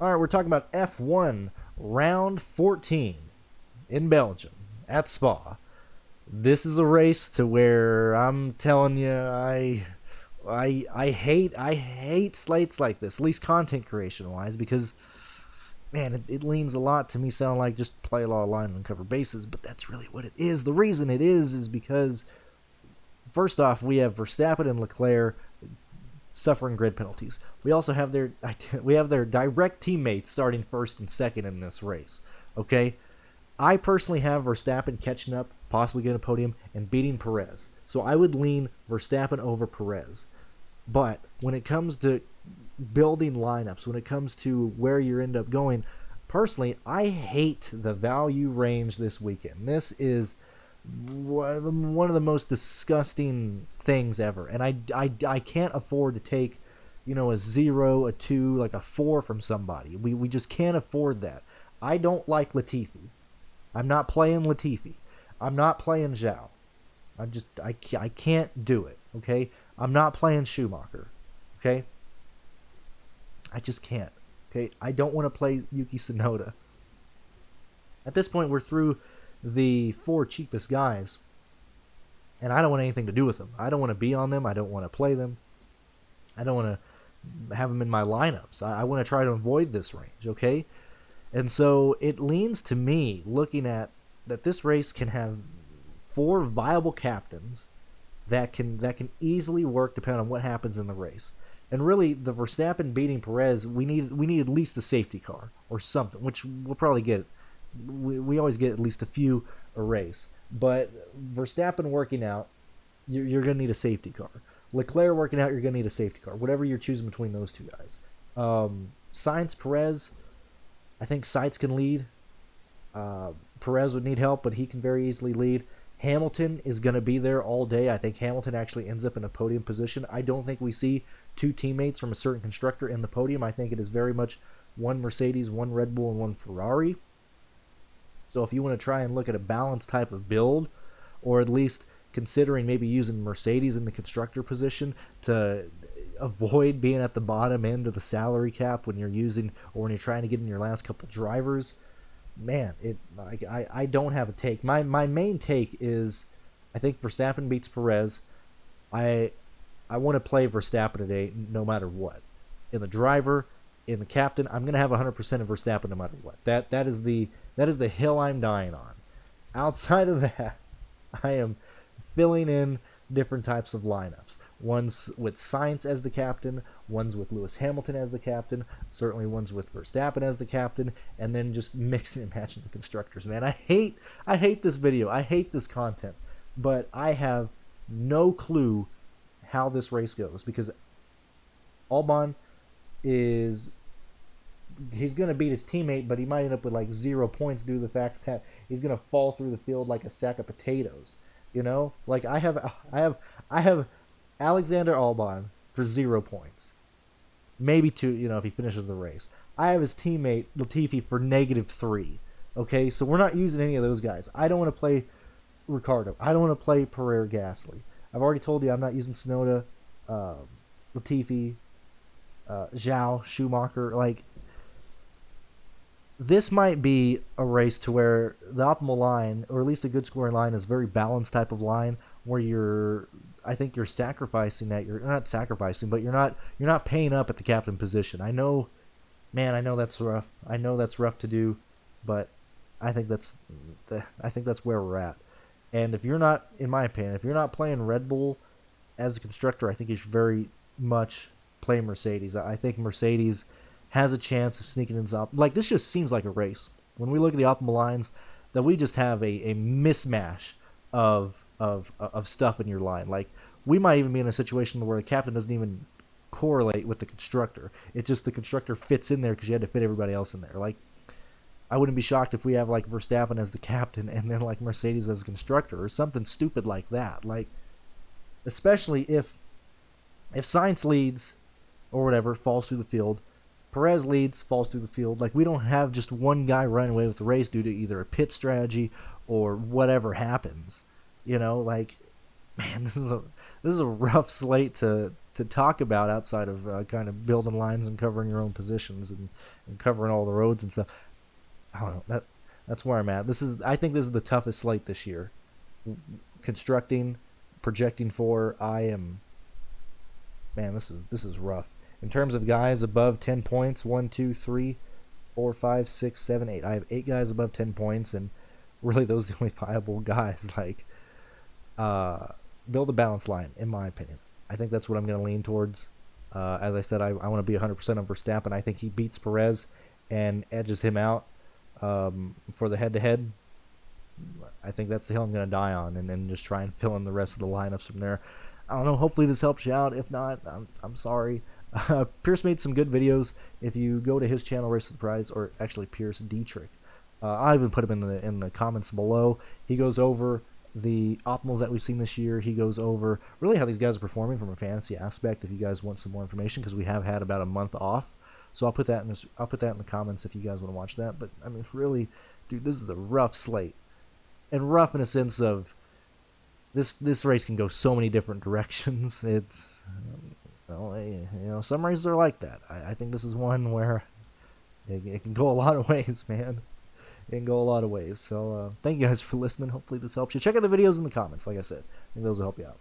All right, we're talking about F1 round 14 in Belgium at Spa. This is a race to where I'm telling you, I hate slates like this, at least content creation wise, because man, it leans a lot to me sound like just play a lot of line and cover bases, but that's really what it is. The reason it is because first off, we have Verstappen and Leclerc suffering grid penalties. We also have their direct teammates starting first and second in this race. Okay, I personally have Verstappen catching up, possibly getting a podium, and beating Perez. So I would lean Verstappen over Perez. But when it comes to building lineups, when it comes to where you end up going, personally, I hate the value range this weekend. This is one of the most disgusting things ever, and I can't afford to take, a 0, a 2, like a 4 from somebody. We just can't afford that. I don't like Latifi. I'm not playing Latifi. I'm not playing Zhao. I can't do it. Okay, I'm not playing Schumacher. Okay, I just can't. Okay, I don't want to play Yuki Tsunoda. At this point, we're through the 4 cheapest guys, and I don't want anything to do with them. I don't want to be on them. I don't want to play them. I don't want to have them in my lineups. I want to try to avoid this range, okay? And so it leans to me looking at that this race can have 4 viable captains that can easily work depending on what happens in the race. And really, the Verstappen beating Perez, we need at least a safety car or something, which we'll probably get. We always get at least a few a race. But Verstappen working out, you're going to need a safety car. Leclerc working out, you're going to need a safety car. Whatever you're choosing between those two guys. Sainz, Perez, I think Sainz can lead. Perez would need help, but he can very easily lead. Hamilton is going to be there all day. I think Hamilton actually ends up in a podium position. I don't think we see 2 teammates from a certain constructor in the podium. I think it is very much one Mercedes, one Red Bull, and one Ferrari. So if you want to try and look at a balanced type of build, or at least considering maybe using Mercedes in the constructor position to avoid being at the bottom end of the salary cap when you're using or when you're trying to get in your last couple drivers, man, I don't have a take. My main take is I think Verstappen beats Perez. I want to play Verstappen today no matter what. In the driver, in the captain, I'm going to have 100% of Verstappen no matter what. That is the hill I'm dying on. Outside of that, I am filling in different types of lineups. One's with Sainz as the captain, one's with Lewis Hamilton as the captain, certainly one's with Verstappen as the captain, and then just mixing and matching the constructors. Man, I hate this video. I hate this content. But I have no clue how this race goes because Albon he's going to beat his teammate, but he might end up with like 0 points due to the fact that he's going to fall through the field like a sack of potatoes. Like I have Alexander Albon for 0 points, maybe 2. If he finishes the race, I have his teammate Latifi for -3. Okay, so we're not using any of those guys. I don't want to play Ricardo. I don't want to play Perez Gasly. I've already told you I'm not using Tsunoda, Latifi, Zhao, Schumacher. Like, this might be a race to where the optimal line, or at least a good scoring line, is a very balanced type of line where I think you're sacrificing that. You're not sacrificing, but you're not paying up at the captain position. I know that's rough. I know that's rough to do, but I think that's where we're at. And if you're not, in my opinion, if you're not playing Red Bull as a constructor, I think you should very much play Mercedes. I think Mercedes has a chance of sneaking in top. Like, this just seems like a race. When we look at the optimal lines, that we just have a mismatch of stuff in your line. Like, we might even be in a situation where the captain doesn't even correlate with the constructor. It's just the constructor fits in there because you had to fit everybody else in there. Like, I wouldn't be shocked if we have like Verstappen as the captain and then like Mercedes as a constructor or something stupid like that. Like, especially if Sainz leads or whatever, falls through the field, Perez leads, falls through the field. Like, we don't have just one guy running away with the race due to either a pit strategy or whatever happens. Like, man, this is a rough slate to to talk about outside of kind of building lines and covering your own positions and covering all the roads and stuff. I don't know. That's where I'm at. I think this is the toughest slate this year. Constructing, projecting for, man, this is rough. In terms of guys above 10 points, 1, 2, 3, 4, 5, 6, 7, 8. I have 8 guys above 10 points, and really those are the only viable guys. Like, build a balanced line, in my opinion. I think that's what I'm going to lean towards. As I said, I want to be 100% on Verstappen. I think he beats Perez and edges him out for the head-to-head. I think that's the hill I'm going to die on, and then just try and fill in the rest of the lineups from there. I don't know. Hopefully this helps you out. If not, I'm sorry. Pearce made some good videos. If you go to his channel, Race to the Prize, or actually Pearce Dietrich, I even put him in the comments below. He goes over the optimals that we've seen this year. He goes over really how these guys are performing from a fantasy aspect. If you guys want some more information, because we have had about a month off, so I'll put that in the comments if you guys want to watch that. But I mean, really, dude, this is a rough slate, and rough in a sense of this race can go so many different directions. It's some races are like that. I think this is one where it can go a lot of ways, man. It can go a lot of ways. So thank you guys for listening. Hopefully this helps you. Check out the videos in the comments. Like I said, I think those will help you out.